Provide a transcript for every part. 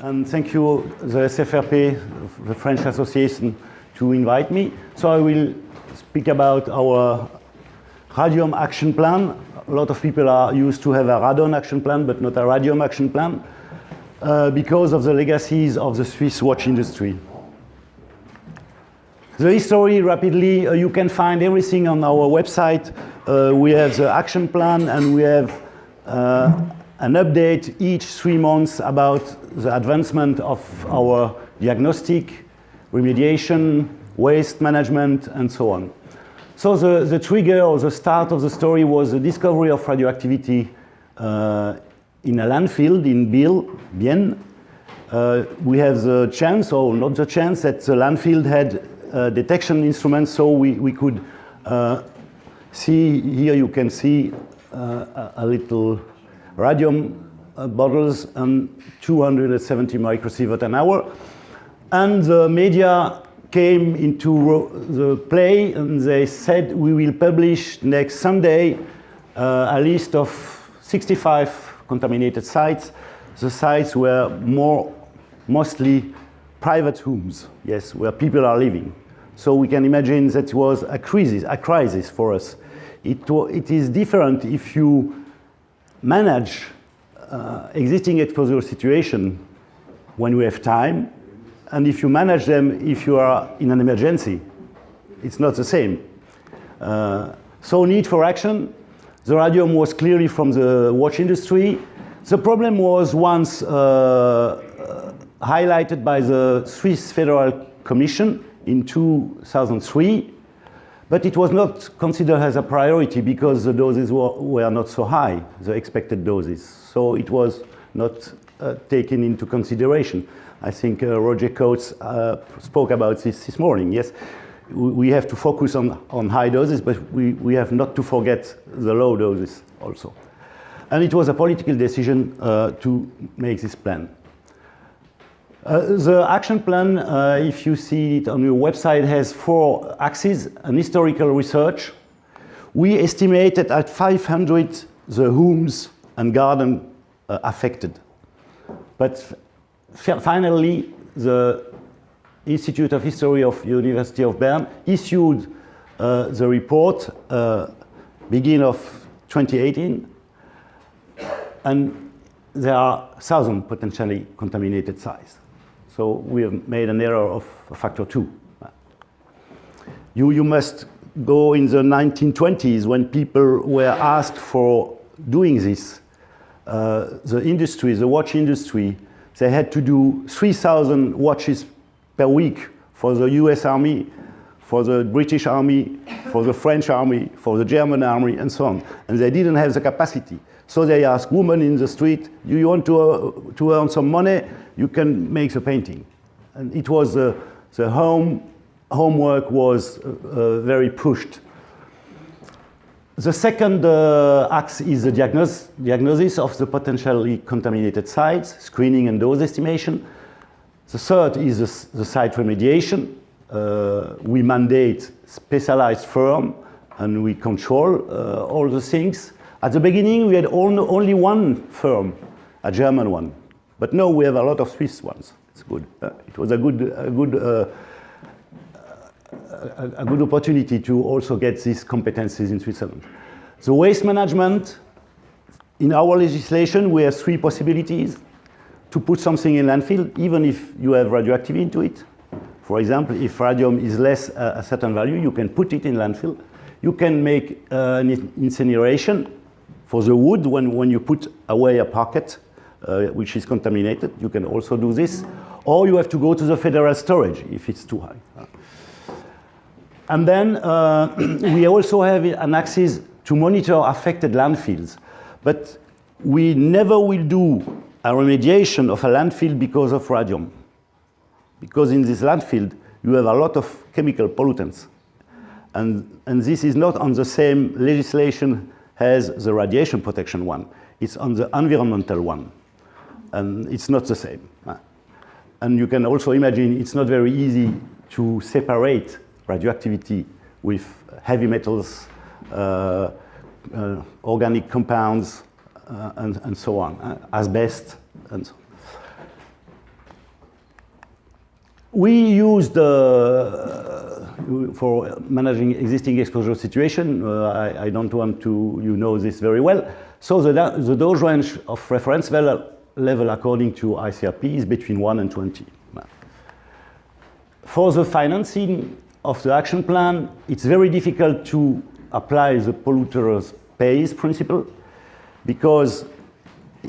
And thank you, the SFRP, the French Association, to invite me. So I will speak about our Radium action plan. A lot of people are used to have a radon action plan, but not a Radium action plan, because of the legacies of the Swiss watch industry. The history, rapidly, you can find everything on our website. We have the action plan, and we have an update each 3 months about the advancement of our diagnostic, remediation, waste management, and so on. So the trigger or the start of the story was the discovery of radioactivity in a landfill in Bienne. We have the chance, or not the chance, that the landfill had detection instruments, so we could see, here you can see a little radium bottles and 270 microsievert an hour. And the media came into the play, and they said we will publish next Sunday a list of 65 contaminated sites. The sites were mostly private homes, yes, where people are living. So we can imagine that was a crisis for us. It is different if you manage existing exposure situation when we have time, and if you manage them if you are in an emergency. It's not the same. So need for action. The radium was clearly from the watch industry. The problem was once highlighted by the Swiss Federal Commission in 2003, but it was not considered as a priority because the doses were not so high, the expected doses. So it was not taken into consideration. I think Roger Coates spoke about this morning. Yes, we have to focus on high doses, but we have not to forget the low doses also. And it was a political decision to make this plan. The action plan, if you see it on your website, has 4 axes: an historical research. We estimated at 500 the homes and gardens affected. But finally, the Institute of History of University of Bern issued the report beginning of 2018, and there are 1,000 potentially contaminated sites. So we have made an error of a factor 2. You must go in the 1920s when people were asked for doing this. The industry, the watch industry, they had to do 3,000 watches per week for the US Army, for the British Army, for the French Army, for the German Army, and so on. And they didn't have the capacity. So they asked women in the street, do you want to earn some money? You can make the painting. And it was the homework was very pushed. The second axe is the diagnosis of the potentially contaminated sites, screening and dose estimation. The third is the site remediation. We mandate specialized firm and we control all the things. At the beginning, we had only one firm, a German one. But now we have a lot of Swiss ones. It's good. It was a good opportunity to also get these competencies in Switzerland. The waste management, in our legislation, we have 3 possibilities to put something in landfill, even if you have radioactivity into it. For example, if radium is less a certain value, you can put it in landfill. You can make an incineration for the wood when you put away a pocket which is contaminated. You can also do this. Or you have to go to the federal storage if it's too high. And then we also have an axis to monitor affected landfills. But we never will do a remediation of a landfill because of radium. Because in this landfill, you have a lot of chemical pollutants. And this is not on the same legislation as the radiation protection one. It's on the environmental one. And it's not the same. And you can also imagine it's not very easy to separate radioactivity with heavy metals, organic compounds, and so on, asbest, and so on. We used, for managing existing exposure situation, I don't want to, you know this very well, so the dose range of reference level according to ICRP is between 1 and 20. For the financing of the action plan, it's very difficult to apply the polluter pays principle, because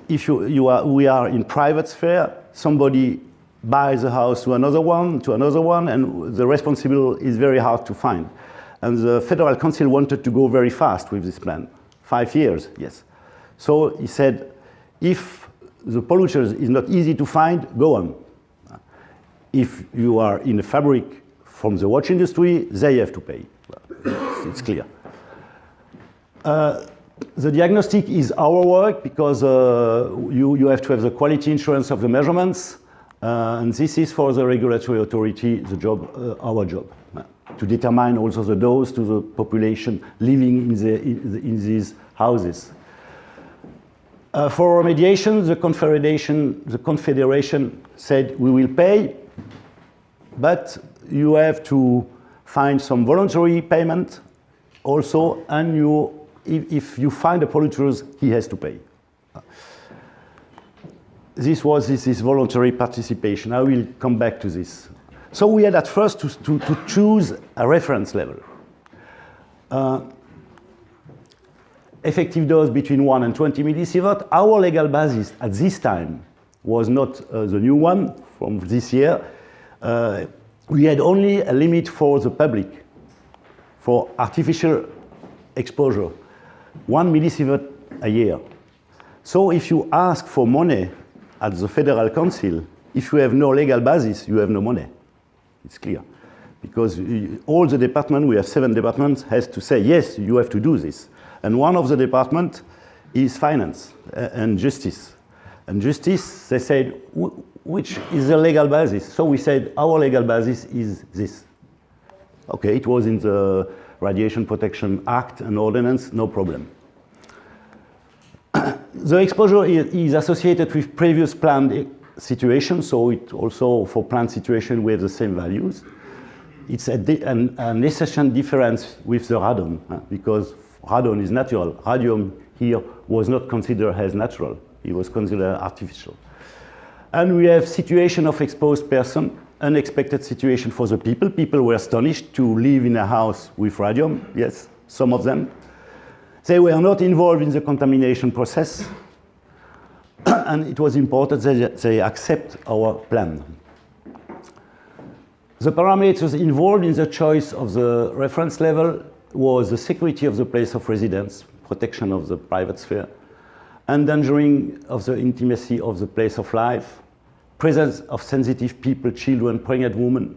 if we are in private sphere, somebody buys a house to another one, and the responsible is very hard to find. And the Federal Council wanted to go very fast with this plan. 5 years, yes. So he said, if the polluters is not easy to find, go on. If you are in a fabric from the watch industry, they have to pay. It's clear. The diagnostic is our work, because you have to have the quality insurance of the measurements, and this is for the regulatory authority, the job, our job, to determine also the dose to the population living in these houses. For remediation, the Confederation said we will pay, but you have to find some voluntary payment also, and if you find a polluter, he has to pay. This was this voluntary participation. I will come back to this. So we had at first to choose a reference level. Effective dose between 1 and 20 millisievert. Our legal basis at this time was not the new one from this year. We had only a limit for the public, for artificial exposure, 1 millisievert a year. So if you ask for money at the Federal Council, if you have no legal basis, you have no money. It's clear. Because all the departments, we have 7 departments, has to say, yes, you have to do this. And one of the departments is finance and justice. And justice, they said, which is the legal basis? So we said, our legal basis is this. Okay, it was in the Radiation Protection Act and Ordinance, no problem. The exposure is associated with previous planned situation, so it also, for planned situation, we have the same values. It's an essential difference with the radon, because radon is natural. Radium here was not considered as natural. It was considered artificial. And we have situation of exposed person, unexpected situation for the people. People were astonished to live in a house with radium, yes, some of them. They were not involved in the contamination process, and it was important that they accept our plan. The parameters involved in the choice of the reference level was the security of the place of residence, protection of the private sphere, endangering of the intimacy of the place of life, presence of sensitive people, children, pregnant women,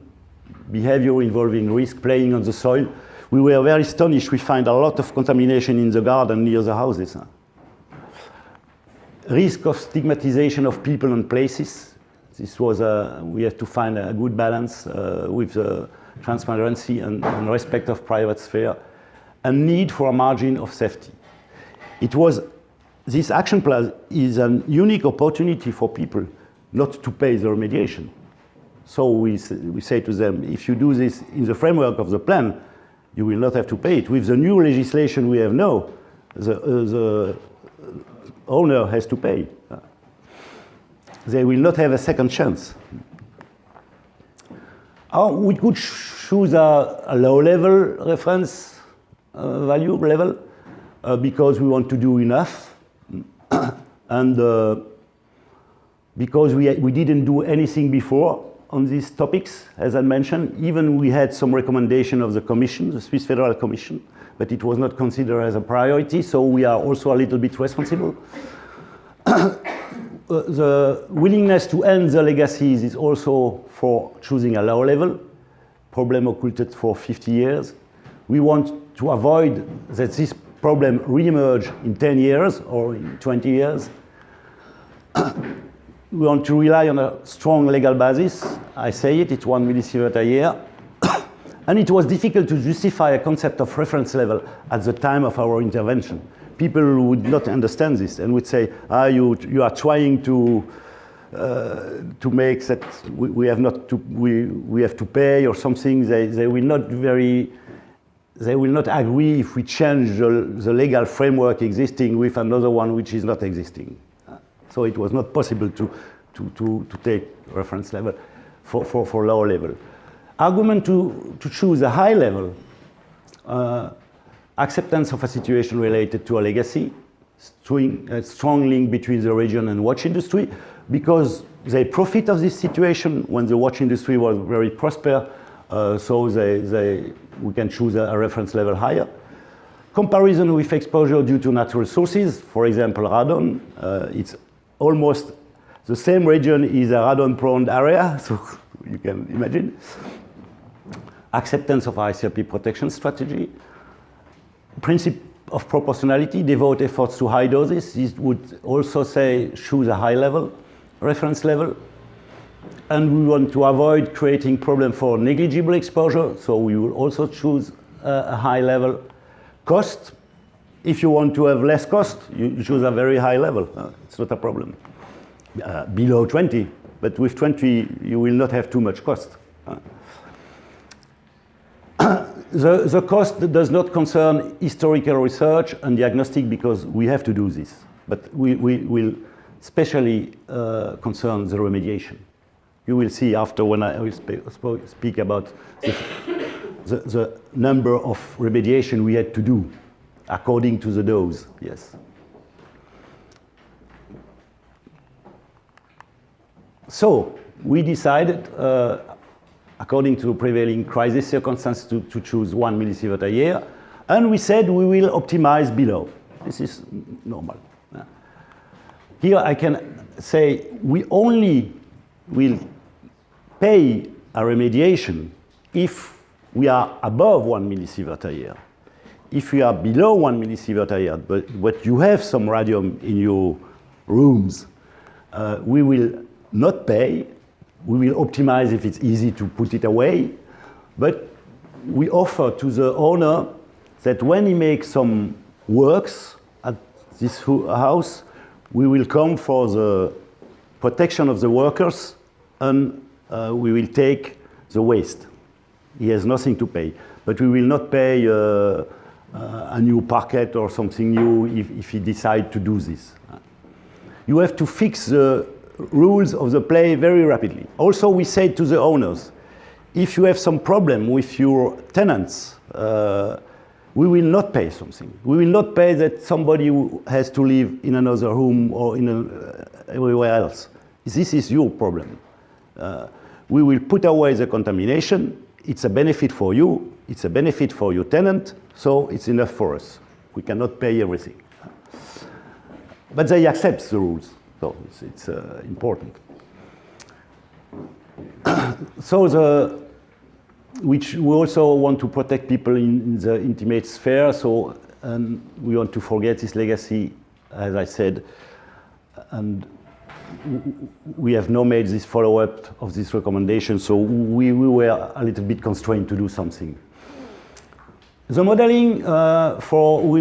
behavior involving risk, playing on the soil. We were very astonished. We find a lot of contamination in the garden near the houses. Risk of stigmatization of people and places. This was we have to find a good balance with transparency and respect of private sphere, and need for a margin of safety. It was, this action plan is a unique opportunity for people not to pay the remediation. So we say to them, if you do this in the framework of the plan, you will not have to pay it. With the new legislation we have now, the owner has to pay. They will not have a second chance. We could choose a low-level reference value level because we want to do enough, and because we didn't do anything before on these topics, as I mentioned. Even we had some recommendation of the Commission, the Swiss Federal Commission, but it was not considered as a priority, so we are also a little bit responsible. The willingness to end the legacies is also for choosing a lower level, problem occulted for 50 years. We want to avoid that this problem re-emerge in 10 years or in 20 years. We want to rely on a strong legal basis. I say it, it's 1 millisievert a year. And it was difficult to justify a concept of reference level at the time of our intervention. People would not understand this and would say, you are trying to make that we have to pay or something. They will not agree if we change the legal framework existing with another one which is not existing. So it was not possible to take reference level for lower level. Argument to choose a high level, acceptance of a situation related to a legacy, a strong link between the region and watch industry, because they profit of this situation when the watch industry was very prosperous, so we can choose a reference level higher. Comparison with exposure due to natural sources, for example, radon, it's almost the same region is a radon-prone area, so you can imagine. Acceptance of ICRP protection strategy. Principle of proportionality, devote efforts to high doses. This would also say choose a high level, reference level. And we want to avoid creating problem for negligible exposure, so we will also choose a high level. Cost, if you want to have less cost, you choose a very high level. It's not a problem. Below 20, but with 20 you will not have too much cost. The cost does not concern historical research and diagnostic because we have to do this, but we will especially concern the remediation. You will see after when I will speak about the number of remediation we had to do according to the dose, yes. So we decided, according to prevailing crisis circumstances, to choose 1 millisievert a year, and we said we will optimize below. This is normal. Here I can say we only will pay a remediation if we are above 1 millisievert a year. If we are below 1 millisievert a year, but you have some radium in your rooms, we will not pay. We will optimize if it's easy to put it away, but we offer to the owner that when he makes some works at this house, we will come for the protection of the workers and we will take the waste. He has nothing to pay, but we will not pay a new parquet or something new if he decides to do this. You have to fix the rules of the play very rapidly. Also, we say to the owners, if you have some problem with your tenants, we will not pay something. We will not pay that somebody has to live in another room or everywhere else. This is your problem. We will put away the contamination. It's a benefit for you. It's a benefit for your tenant. So it's enough for us. We cannot pay everything. But they accept the rules. So it's important. So which we also want to protect people in the intimate sphere. So we want to forget this legacy, as I said, and we have now made this follow-up of this recommendation. So we were a little bit constrained to do something. The modeling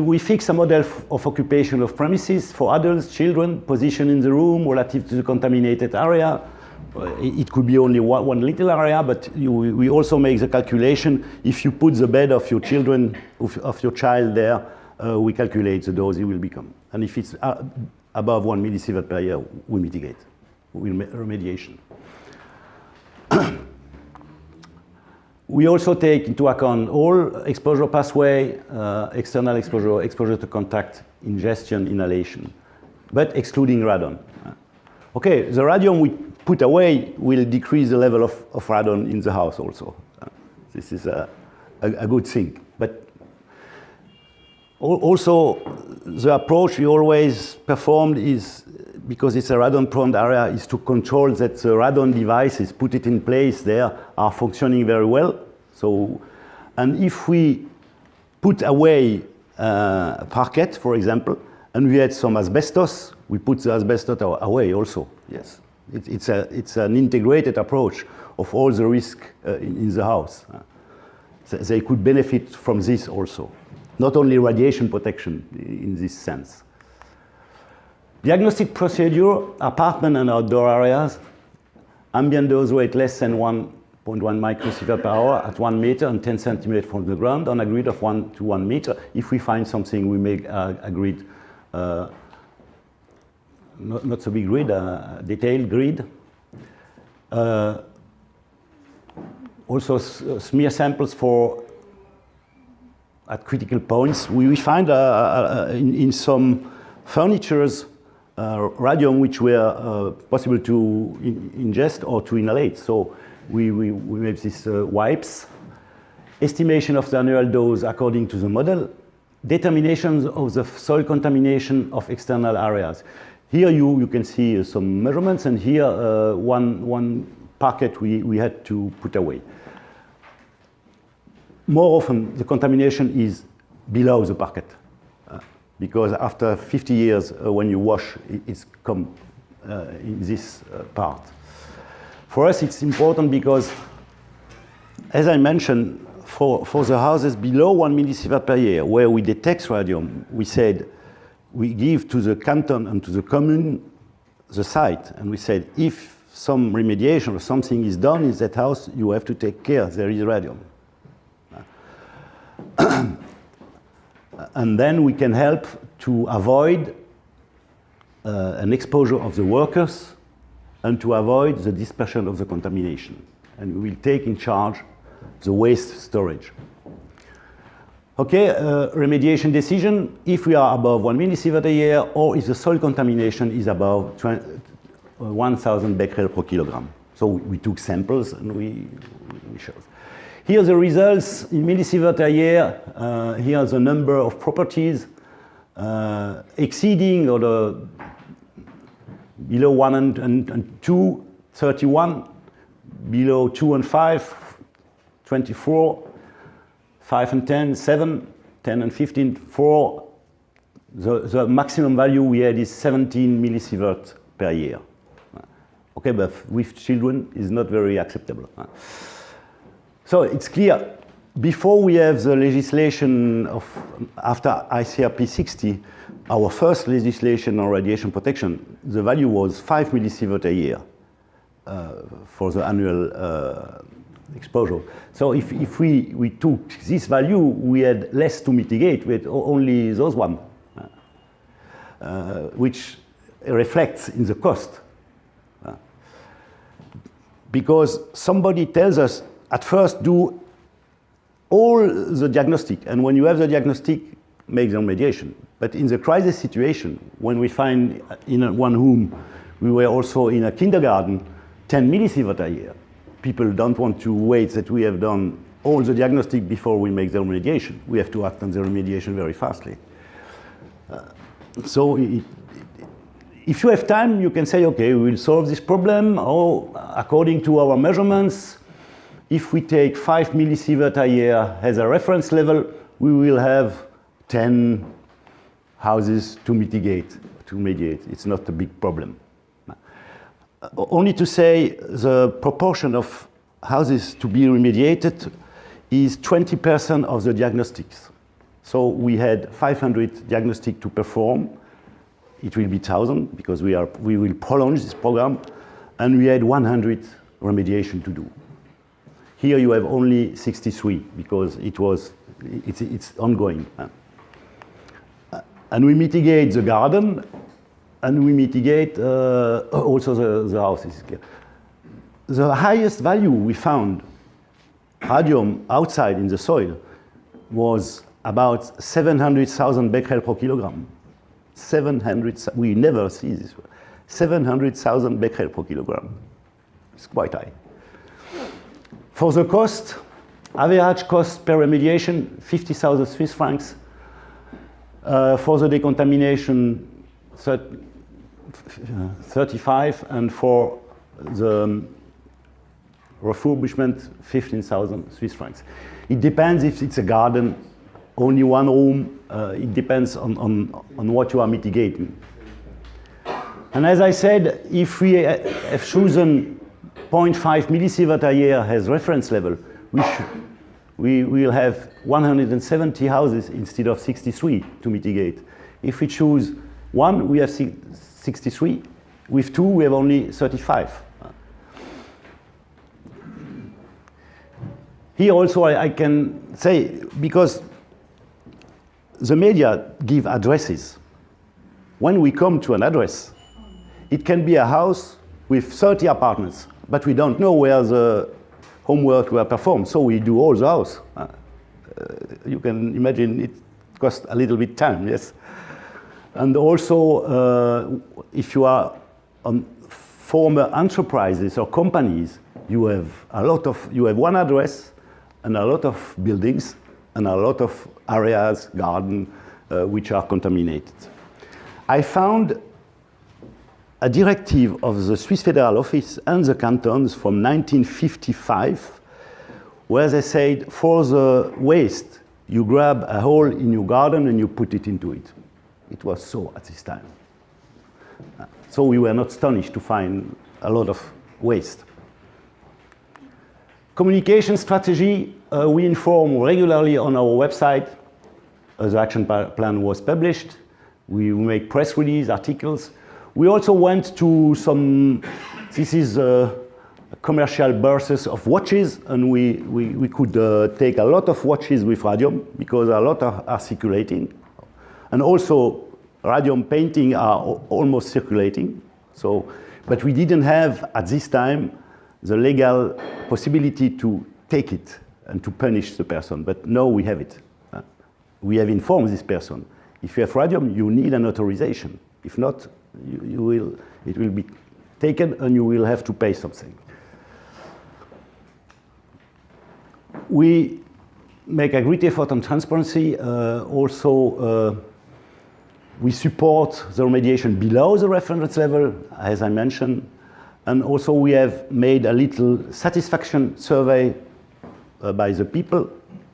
we fix a model of occupation of premises for adults, children, position in the room relative to the contaminated area. It could be only one little area, but we also make the calculation. If you put the bed of your children, of your child there, we calculate the dose it will become. And if it's above 1 millisievert per year, we mitigate, remediation. We also take into account all exposure pathway, external exposure to contact, ingestion, inhalation, but excluding radon. Okay, the radium we put away will decrease the level of radon in the house also. This is a good thing. But also, the approach we always performed is, because it's a radon-prone area, is to control that the radon devices, put it in place there, are functioning very well. So, and if we put away a parquet, for example, and we had some asbestos, we put the asbestos away also, yes. It's an integrated approach of all the risk in the house. they could benefit from this also. Not only radiation protection in this sense. Diagnostic procedure, apartment and outdoor areas, ambient dose rate less than 1.1 microsievert per hour at 1 meter and 10 centimeters from the ground on a grid of 1 to 1 meter. If we find something, we make a grid, not so big grid, a detailed grid. Also smear samples for at critical points. We find in some furnitures radium which were possible to ingest or to inhalate. So we made these wipes. Estimation of the annual dose according to the model. Determination of the soil contamination of external areas. Here you can see some measurements, and here one packet we had to put away. More often, the contamination is below the packet, because after 50 years, when you wash, it's come in this part. For us, it's important because, as I mentioned, for the houses below 1 millisievert per year, where we detect radium, we said we give to the canton and to the commune the site, and we said if some remediation or something is done in that house, you have to take care, there is radium. And then we can help to avoid an exposure of the workers and to avoid the dispersion of the contamination. And we will take in charge the waste storage. Okay, remediation decision, if we are above 1 millisievert a year, or if the soil contamination is above 1,000 becquerel per kilogram. So we took samples and we showed. Here are the results in millisievert a year. Here are the number of properties exceeding or the below 1 and 2, 31, below 2 and 5, 24, 5 and 10, 7, 10 and 15, 4. The maximum value we had is 17 millisievert per year. Okay, but with children is not very acceptable. So it's clear, before we have the legislation of, after IRPA 60, our first legislation on radiation protection, the value was 5 millisievert a year for the annual exposure. So if we took this value, we had less to mitigate with only those one, which reflects in the cost. Because somebody tells us, at first do all the diagnostic, and when you have the diagnostic, make the remediation. But in the crisis situation, when we find in one room, we were also in a kindergarten, 10 millisievert a year. People don't want to wait that we have done all the diagnostic before we make the remediation. We have to act on the remediation very fastly. So if you have time, you can say, okay, we will solve this problem, or according to our measurements, if we take 5 millisievert a year as a reference level, we will have 10 houses to mitigate, to mediate. It's not a big problem. Only to say the proportion of houses to be remediated is 20% of the diagnostics. So we had 500 diagnostics to perform. It will be 1,000 because we will prolong this program, and we had 100 remediation to do. Here you have only 63 because it's ongoing. And we mitigate the garden, and we mitigate also the houses. The highest value we found, radium outside in the soil, was about 700,000 becquerel per kilogram. 700, we never see this. 700,000 becquerel per kilogram. It's quite high. For the cost, average cost per remediation, 50,000 Swiss francs. For the decontamination, 35, and for the refurbishment, 15,000 Swiss francs. It depends if it's a garden, only one room. It depends on what you are mitigating. And as I said, if we have chosen 0.5 millisievert a year as reference level, we will have 170 houses instead of 63 to mitigate. If we choose 1, we have 63. With 2, we have only 35. Here also I can say, because the media give addresses. When we come to an address, it can be a house with 30 apartments, but we don't know where the homework were performed, so we do all the house. You can imagine it costs a little bit time, yes. And also, if you are on former enterprises or companies, you have one address and a lot of buildings and a lot of areas, garden, which are contaminated. I found a directive of the Swiss Federal Office and the cantons from 1955, where they said, for the waste, you grab a hole in your garden and you put it into it. It was so at this time. So we were not astonished to find a lot of waste. Communication strategy, we inform regularly on our website. The action plan was published. We make press release, articles. We also went to some, this is commercial bursts of watches, and we could take a lot of watches with radium because a lot are circulating. And also radium painting are almost circulating. So, but we didn't have at this time the legal possibility to take it and to punish the person, but now we have it. We have informed this person. If you have radium, you need an authorization. If not, it will be taken and you will have to pay something. We make a great effort on transparency. We support the remediation below the reference level, as I mentioned. And also we have made a little satisfaction survey by the people,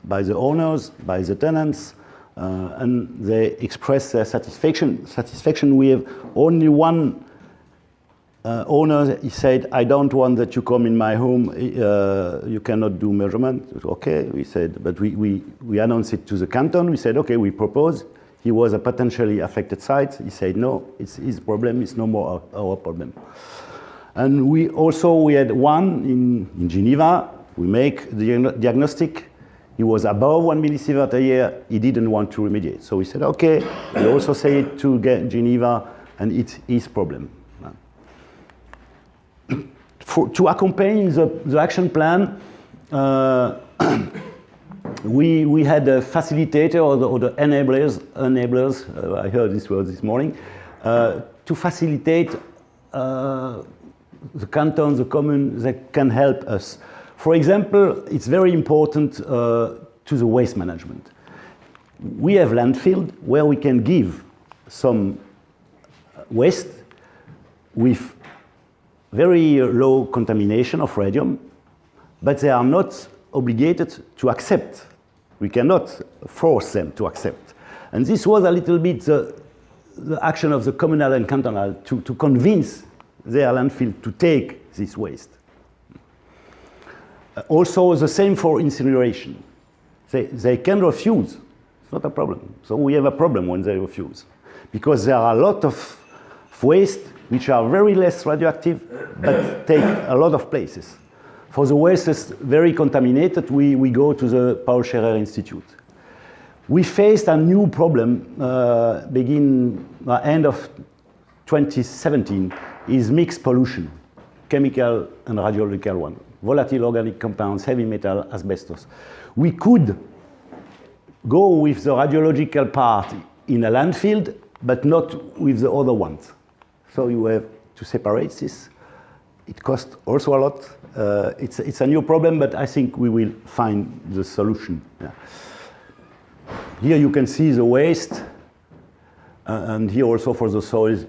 by the owners, by the tenants, and they express their satisfaction. We have only one owner, he said, I don't want that you come in my home, you cannot do measurement. Okay, we said, but we announced it to the canton. We said, okay, we propose. He was a potentially affected site. He said, no, it's his problem, it's no more our problem. And we had one in Geneva. We make the diagnostic. He was above 1 millisievert a year. He didn't want to remediate. So we said, okay, we also say it to Geneva, and it's his problem. To accompany the action plan, we had a facilitator or the enablers, I heard this word this morning, to facilitate the canton, the commune that can help us. For example, it's very important to the waste management. We have landfill where we can give some waste with very low contamination of radium, but they are not obligated to accept. We cannot force them to accept. And this was a little bit the action of the communal and cantonal to convince their landfill to take this waste. Also, the same for incineration. They can refuse. It's not a problem. So we have a problem when they refuse, because there are a lot of waste which are very less radioactive, but take a lot of places. For the waste that's very contaminated, we go to the Paul Scherrer Institute. We faced a new problem end of 2017, is mixed pollution, chemical and radiological one. Volatile organic compounds, heavy metal, asbestos. We could go with the radiological part in a landfill, but not with the other ones. So you have to separate this. It costs also a lot. It's a new problem, but I think we will find the solution. Yeah. Here you can see the waste, and here also for the soils.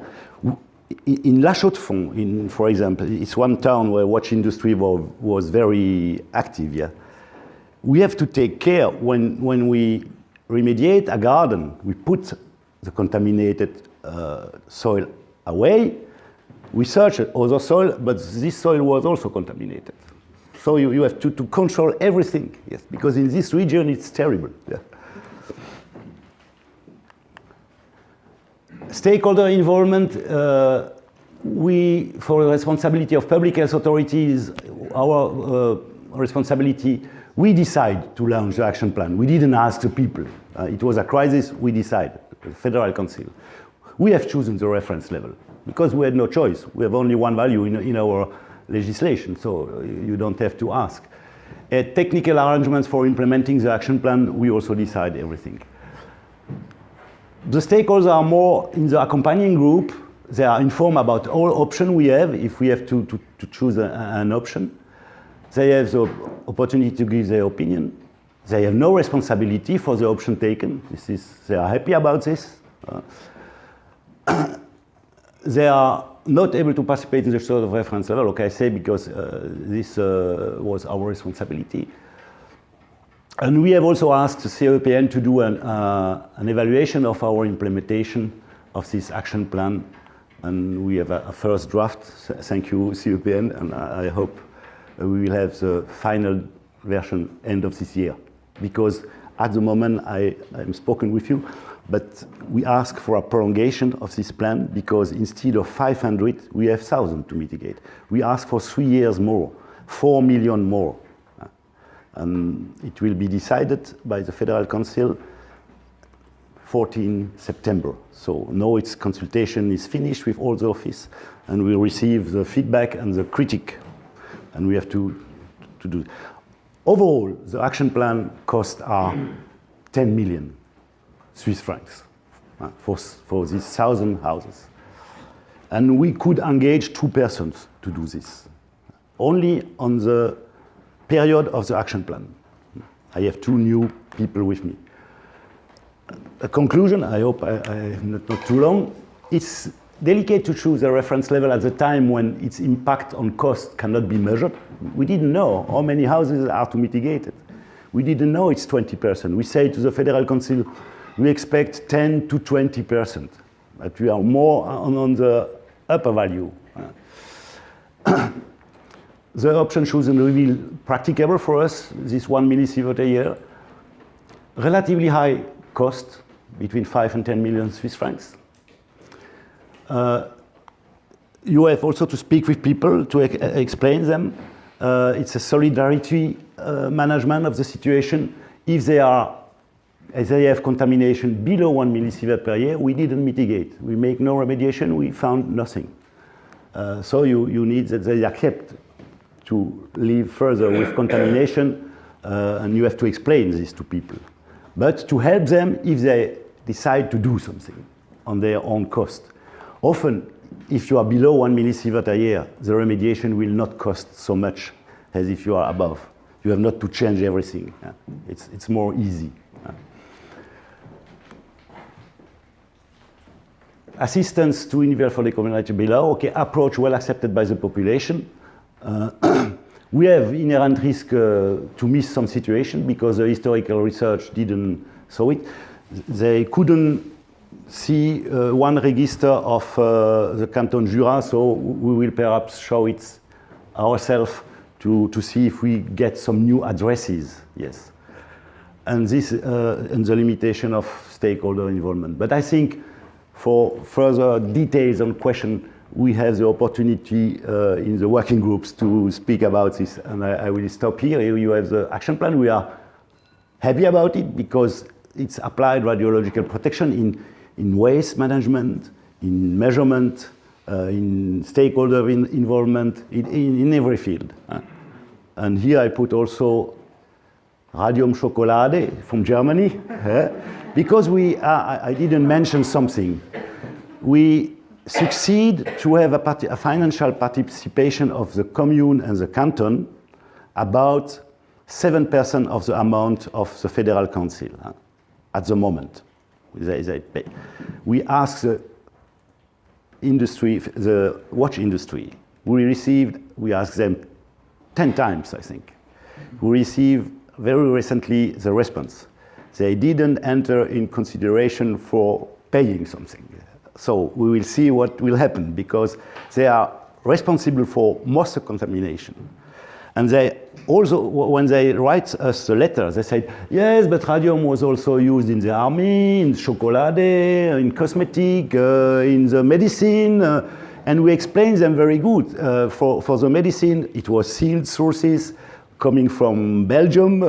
In La Chaux-de-Fonds, for example, it's one town where watch industry was very active. Yeah, we have to take care when we remediate a garden. We put the contaminated soil away. We search other soil, but this soil was also contaminated. So you have to control everything, yes, because in this region it's terrible. Yeah. Stakeholder involvement, for the responsibility of public health authorities, our responsibility, we decide to launch the action plan. We didn't ask the people. It was a crisis, we decided, the Federal Council. We have chosen the reference level because we had no choice. We have only one value in our legislation, so you don't have to ask. Technical arrangements for implementing the action plan, we also decide everything. The stakeholders are more in the accompanying group. They are informed about all options we have if we have to choose an option. They have the opportunity to give their opinion. They have no responsibility for the option taken. They are happy about this. They are not able to participate in the sort of reference level, okay, I say because this was our responsibility. And we have also asked the CEPN to do an evaluation of our implementation of this action plan. And we have a first draft. Thank you, CEPN, and I hope we will have the final version end of this year. Because at the moment, I'm spoken with you, but we ask for a prolongation of this plan because instead of 500, we have 1,000 to mitigate. We ask for 3 years more, 4 million more. And it will be decided by the Federal Council 14 September. So now its consultation is finished with all the office and we receive the feedback and the critique. And we have to do it. Overall, the action plan costs are 10 million Swiss francs for these 1,000 houses. And we could engage 2 persons to do this, only on the period of the action plan. I have 2 new people with me. A conclusion, I hope I'm not too long. It's delicate to choose a reference level at the time when its impact on cost cannot be measured. We didn't know how many houses are to mitigate it. We didn't know it's 20%. We say to the Federal Council, we expect 10 to 20%, but we are more on the upper value. The option chosen reveal practicable for us, this 1 millisievert a year. Relatively high cost, between 5 and 10 million Swiss francs. You have also to speak with people to explain them. It's a solidarity management of the situation. If they have contamination below 1 millisievert per year, we didn't mitigate. We make no remediation, we found nothing. So you need that they accept to live further with contamination, and you have to explain this to people. But to help them if they decide to do something on their own cost. Often, if you are below 1 millisievert a year, the remediation will not cost so much as if you are above. You have not to change everything. It's more easy. Assistance to individual for the community below, okay, approach well accepted by the population. We have inherent risk to miss some situation because the historical research didn't show it. They couldn't see one register of the Canton Jura, so we will perhaps show it ourselves to see if we get some new addresses, yes. And this and the limitation of stakeholder involvement. But I think for further details on question, we have the opportunity in the working groups to speak about this, and I will stop here. Here you have the action plan. We are happy about it because it's applied radiological protection in waste management, in measurement, in stakeholder involvement, in every field. And here I put also Radium Schokolade from Germany, because I didn't mention something. We succeed to have a financial participation of the commune and the canton about 7% of the amount of the Federal Council at the moment. They pay. We ask the industry, the watch industry. We asked them 10 times, I think. We received very recently the response. They didn't enter in consideration for paying something. So we will see what will happen because they are responsible for most of contamination. And they also, when they write us a letter, they say, yes, but radium was also used in the army, in chocolate, in cosmetic, in the medicine, and we explain them very good. For the medicine, it was sealed sources coming from Belgium,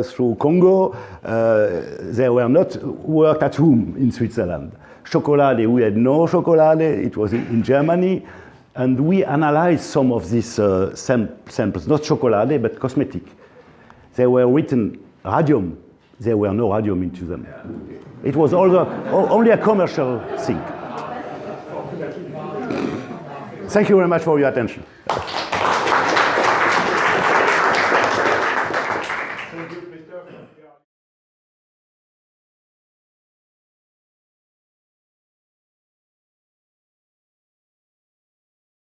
through Congo. They were not worked at home in Switzerland. Chocolate, we had no chocolate, it was in Germany. And we analyzed some of these samples, not chocolate, but cosmetic. They were written radium. There were no radium into them. It was only a commercial thing. Thank you very much for your attention. Thank you.